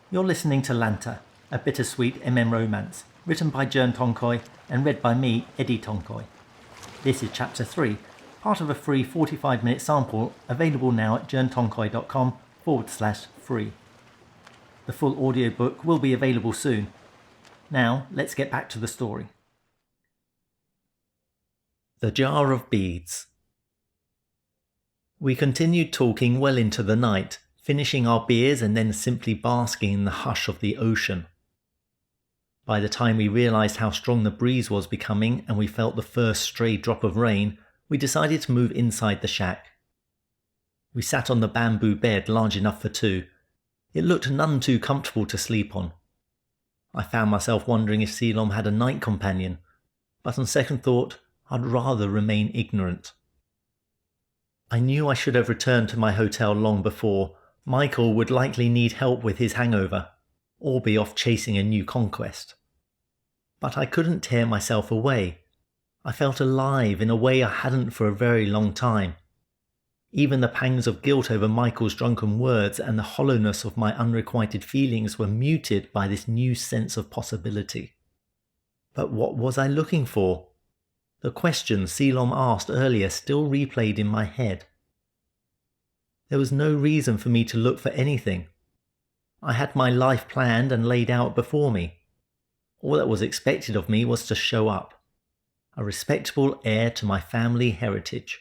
You're listening to Lanta, a Bittersweet MM Romance, written by Tonkoi and read by me, Eddie Tonkoi. This is Chapter 3, part of a free 45-minute sample available now at jerntonkoi.com/free. The full audiobook will be available soon. Now, let's get back to the story. The Jar of Beads. We continued talking well into the night, finishing our beers and then simply basking in the hush of the ocean. By the time we realised how strong the breeze was becoming and we felt the first stray drop of rain, we decided to move inside the shack. We sat on the bamboo bed large enough for two. It looked none too comfortable to sleep on. I found myself wondering if Ceylon had a night companion, but on second thought, I'd rather remain ignorant. I knew I should have returned to my hotel long before. Michael would likely need help with his hangover, or be off chasing a new conquest. But I couldn't tear myself away. I felt alive in a way I hadn't for a very long time. Even the pangs of guilt over Michael's drunken words and the hollowness of my unrequited feelings were muted by this new sense of possibility. But what was I looking for? The question Ceylon asked earlier still replayed in my head. There was no reason for me to look for anything. I had my life planned and laid out before me. All that was expected of me was to show up, a respectable heir to my family heritage.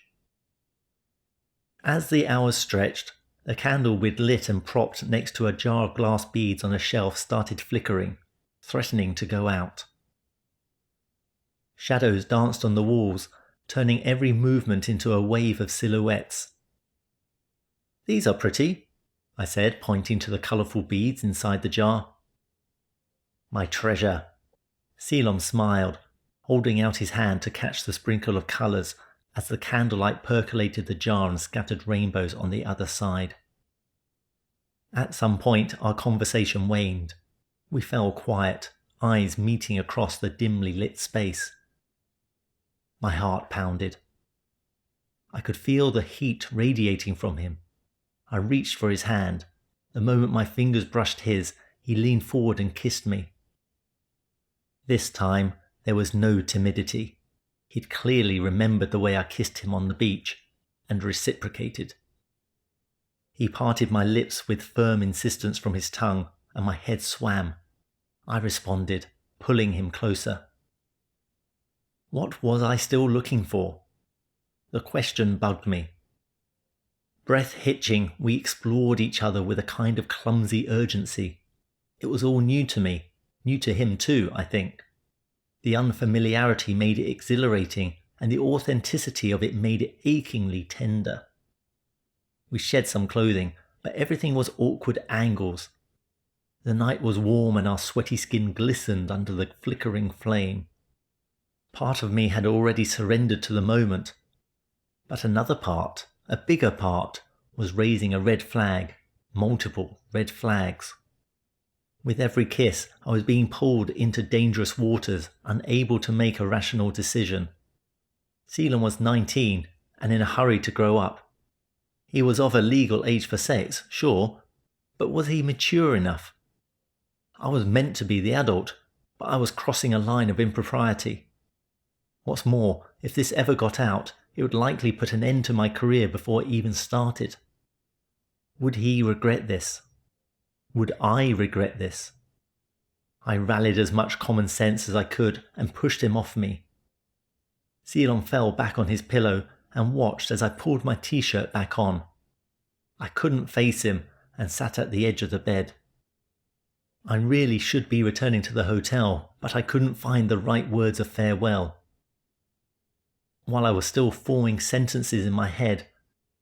As the hours stretched, the candle we'd lit and propped next to a jar of glass beads on a shelf started flickering, threatening to go out. Shadows danced on the walls, turning every movement into a wave of silhouettes. "These are pretty," I said, pointing to the colourful beads inside the jar. "My treasure." Ceylon smiled, holding out his hand to catch the sprinkle of colours as the candlelight percolated the jar and scattered rainbows on the other side. At some point, our conversation waned. We fell quiet, eyes meeting across the dimly lit space. My heart pounded. I could feel the heat radiating from him. I reached for his hand. The moment my fingers brushed his, he leaned forward and kissed me. This time, there was no timidity. He'd clearly remembered the way I kissed him on the beach, and reciprocated. He parted my lips with firm insistence from his tongue, and my head swam. I responded, pulling him closer. What was I still looking for? The question bugged me. Breath hitching, we explored each other with a kind of clumsy urgency. It was all new to me, new to him too, I think. The unfamiliarity made it exhilarating, and the authenticity of it made it achingly tender. We shed some clothing, but everything was awkward angles. The night was warm and our sweaty skin glistened under the flickering flame. Part of me had already surrendered to the moment, but another part, a bigger part, was raising a red flag, multiple red flags. With every kiss, I was being pulled into dangerous waters, unable to make a rational decision. Ceylon was 19 and in a hurry to grow up. He was of a legal age for sex, sure, but was he mature enough? I was meant to be the adult, but I was crossing a line of impropriety. What's more, if this ever got out, it would likely put an end to my career before it even started. Would he regret this? Would I regret this? I rallied as much common sense as I could and pushed him off me. Ceylon fell back on his pillow and watched as I pulled my t-shirt back on. I couldn't face him and sat at the edge of the bed. I really should be returning to the hotel, but I couldn't find the right words of farewell. While I was still forming sentences in my head,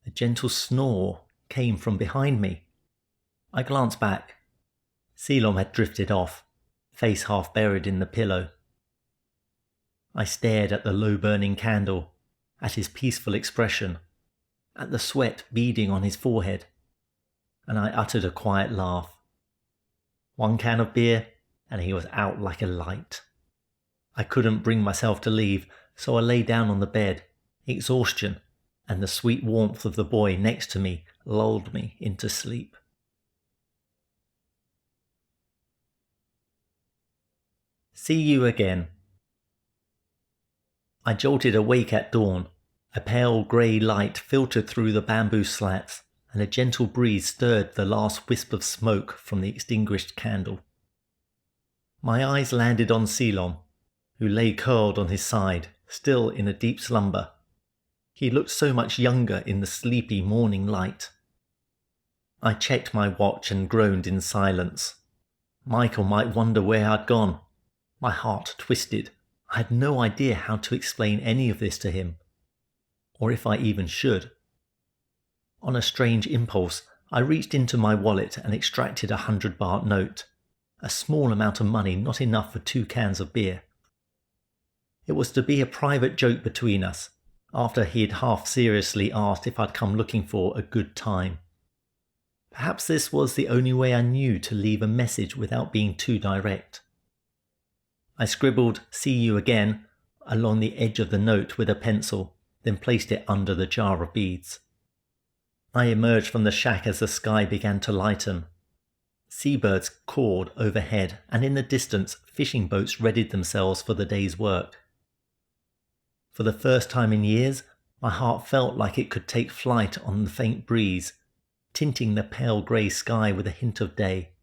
a gentle snore came from behind me. I glanced back. Ceylon had drifted off, face half buried in the pillow. I stared at the low-burning candle, at his peaceful expression, at the sweat beading on his forehead, and I uttered a quiet laugh. One can of beer, and he was out like a light. I couldn't bring myself to leave, so I lay down on the bed. Exhaustion and the sweet warmth of the boy next to me lulled me into sleep. See you again. I jolted awake at dawn. A pale grey light filtered through the bamboo slats, and a gentle breeze stirred the last wisp of smoke from the extinguished candle. My eyes landed on Ceylon, who lay curled on his side, still in a deep slumber. He looked so much younger in the sleepy morning light. I checked my watch and groaned in silence. Michael might wonder where I'd gone. My heart twisted. I had no idea how to explain any of this to him, or if I even should. On a strange impulse, I reached into my wallet and extracted a 100-baht note, a small amount of money not enough for 2 cans of beer. It was to be a private joke between us, after he'd half-seriously asked if I'd come looking for a good time. Perhaps this was the only way I knew to leave a message without being too direct. I scribbled "See you again" along the edge of the note with a pencil, then placed it under the jar of beads. I emerged from the shack as the sky began to lighten. Seabirds cawed overhead, and in the distance fishing boats readied themselves for the day's work. For the first time in years, my heart felt like it could take flight on the faint breeze, tinting the pale grey sky with a hint of day.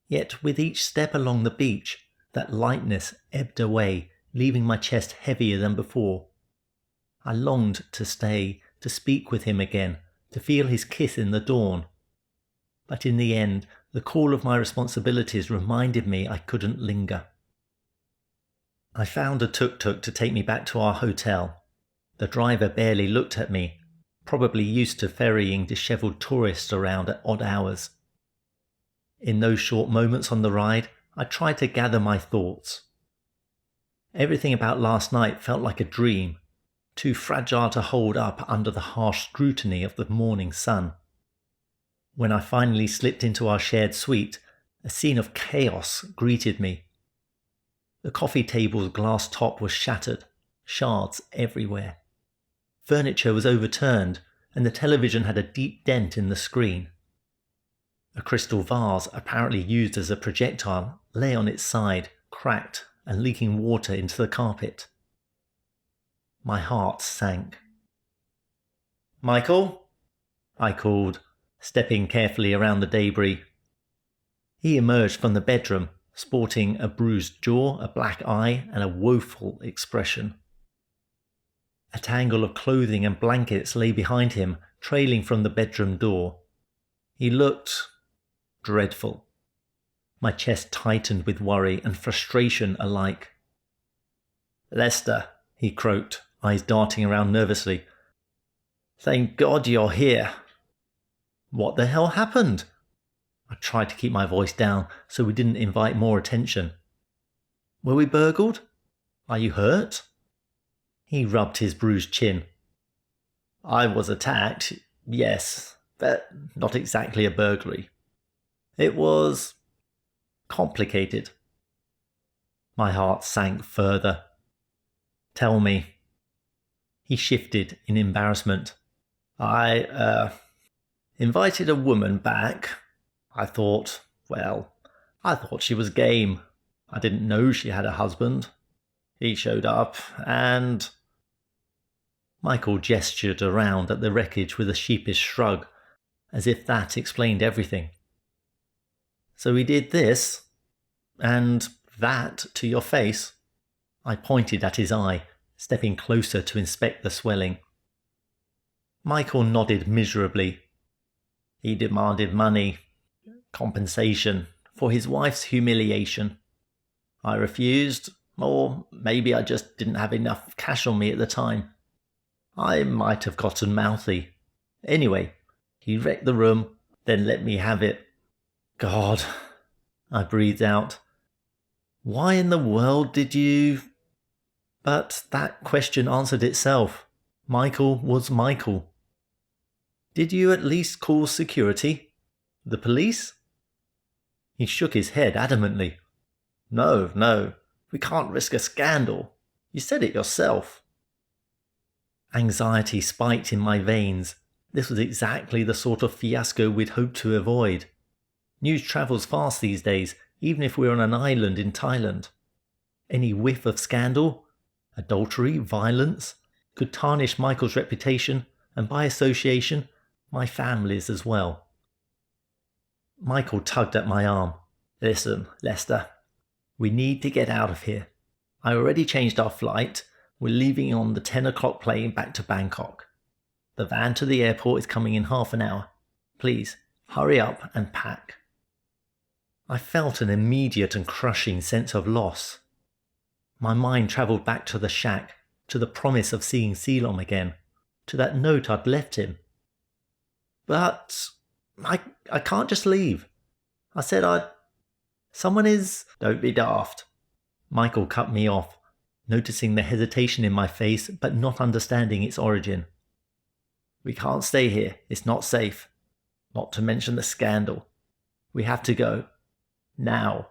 Yet with each step along the beach, that lightness ebbed away, leaving my chest heavier than before. I longed to stay, to speak with him again, to feel his kiss in the dawn. But in the end, the call of my responsibilities reminded me I couldn't linger. I found a tuk-tuk to take me back to our hotel. The driver barely looked at me, probably used to ferrying dishevelled tourists around at odd hours. In those short moments on the ride, I tried to gather my thoughts. Everything about last night felt like a dream, too fragile to hold up under the harsh scrutiny of the morning sun. When I finally slipped into our shared suite, a scene of chaos greeted me. The coffee table's glass top was shattered, shards everywhere. Furniture was overturned, and the television had a deep dent in the screen. A crystal vase, apparently used as a projectile, lay on its side, cracked and leaking water into the carpet. My heart sank. "Michael?" I called, stepping carefully around the debris. He emerged from the bedroom, sporting a bruised jaw, a black eye, and a woeful expression. A tangle of clothing and blankets lay behind him, trailing from the bedroom door. He looked dreadful. My chest tightened with worry and frustration alike. "Lester," he croaked, eyes darting around nervously. "Thank God you're here." "What the hell happened?" I tried to keep my voice down so we didn't invite more attention. "Were we burgled? Are you hurt?" He rubbed his bruised chin. "I was attacked, yes, but not exactly a burglary. It was complicated." My heart sank further. "Tell me." He shifted in embarrassment. I invited a woman back. I thought she was game. I didn't know she had a husband. He showed up and..." Michael gestured around at the wreckage with a sheepish shrug, as if that explained everything. "So he did this, and that to your face." I pointed at his eye, stepping closer to inspect the swelling. Michael nodded miserably. "He demanded money, compensation, for his wife's humiliation. I refused, or maybe I just didn't have enough cash on me at the time. I might have gotten mouthy. Anyway, he wrecked the room, then let me have it. God," I breathed out. "Why in the world did you..." But that question answered itself. Michael was Michael. "Did you at least call security? The police?" He shook his head adamantly. No, we can't risk a scandal. You said it yourself." Anxiety spiked in my veins. This was exactly the sort of fiasco we'd hoped to avoid. News travels fast these days, even if we were on an island in Thailand. Any whiff of scandal, adultery, violence, could tarnish Michael's reputation and, by association, my family's as well. Michael tugged at my arm. "Listen, Lester, we need to get out of here. I already changed our flight. We're leaving on the 10 o'clock plane back to Bangkok. The van to the airport is coming in half an hour. Please, hurry up and pack." I felt an immediate and crushing sense of loss. My mind travelled back to the shack, to the promise of seeing Ceylon again, to that note I'd left him. "But I can't just leave. I said someone is—" "Don't be daft." Michael cut me off, noticing the hesitation in my face but not understanding its origin. "We can't stay here. It's not safe. Not to mention the scandal. We have to go. Now."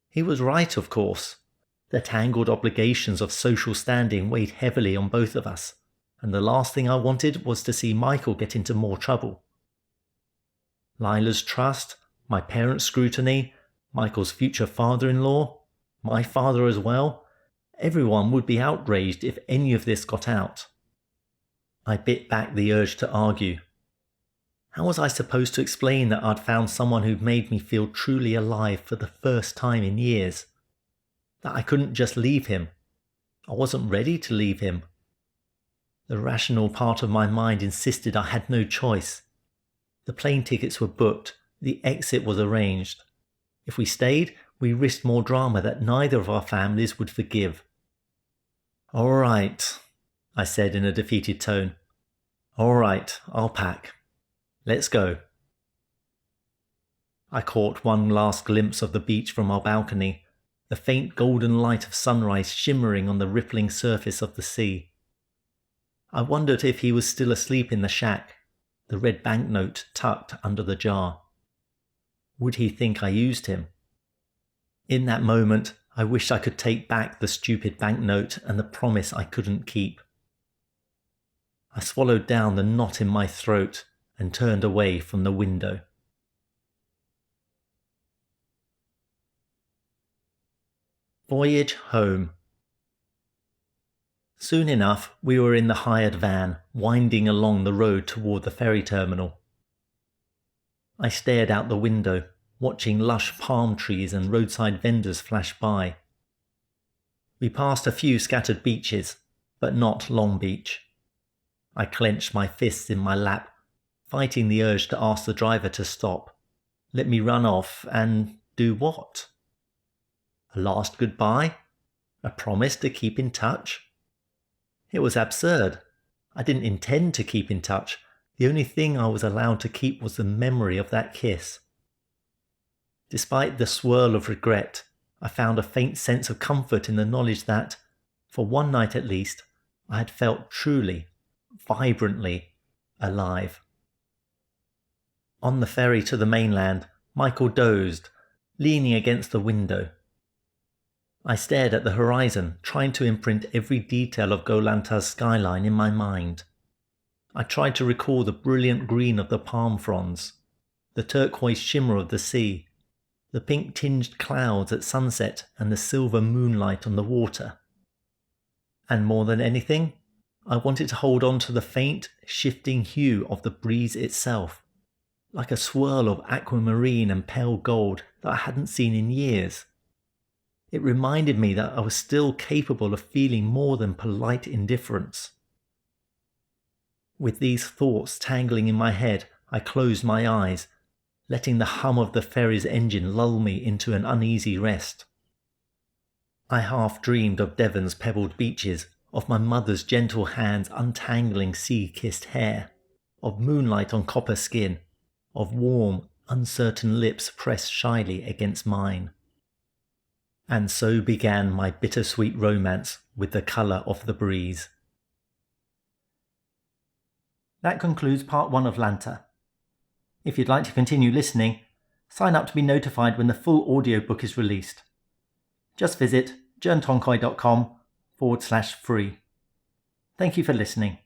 He was right, of course. The tangled obligations of social standing weighed heavily on both of us, and the last thing I wanted was to see Michael get into more trouble. Lila's trust, my parents' scrutiny, Michael's future father-in-law, my father as well, everyone would be outraged if any of this got out. I bit back the urge to argue. How was I supposed to explain that I'd found someone who'd made me feel truly alive for the first time in years? That I couldn't just leave him. I wasn't ready to leave him. The rational part of my mind insisted I had no choice. The plane tickets were booked, the exit was arranged. If we stayed, we risked more drama that neither of our families would forgive. "All right," I said in a defeated tone. "All right, I'll pack. Let's go." I caught one last glimpse of the beach from our balcony, the faint golden light of sunrise shimmering on the rippling surface of the sea. I wondered if he was still asleep in the shack, the red banknote tucked under the jar. Would he think I used him? In that moment, I wished I could take back the stupid banknote and the promise I couldn't keep. I swallowed down the knot in my throat and turned away from the window. Voyage home. Soon enough, we were in the hired van, winding along the road toward the ferry terminal. I stared out the window, watching lush palm trees and roadside vendors flash by. We passed a few scattered beaches, but not Long Beach. I clenched my fists in my lap, fighting the urge to ask the driver to stop, let me run off, and do what? A last goodbye? A promise to keep in touch? It was absurd. I didn't intend to keep in touch. The only thing I was allowed to keep was the memory of that kiss. Despite the swirl of regret, I found a faint sense of comfort in the knowledge that, for one night at least, I had felt truly, vibrantly alive. On the ferry to the mainland, Michael dozed, leaning against the window. I stared at the horizon, trying to imprint every detail of Lanta's skyline in my mind. I tried to recall the brilliant green of the palm fronds, the turquoise shimmer of the sea, the pink-tinged clouds at sunset and the silver moonlight on the water. And more than anything, I wanted to hold on to the faint, shifting hue of the breeze itself, like a swirl of aquamarine and pale gold that I hadn't seen in years. It reminded me that I was still capable of feeling more than polite indifference. With these thoughts tangling in my head, I closed my eyes, letting the hum of the ferry's engine lull me into an uneasy rest. I half dreamed of Devon's pebbled beaches, of my mother's gentle hands untangling sea-kissed hair, of moonlight on copper skin, of warm, uncertain lips pressed shyly against mine. And so began my bittersweet romance with the colour of the breeze. That concludes part 1 of Lanta. If you'd like to continue listening, sign up to be notified when the full audiobook is released. Just visit journtonkoi.com/free. Thank you for listening.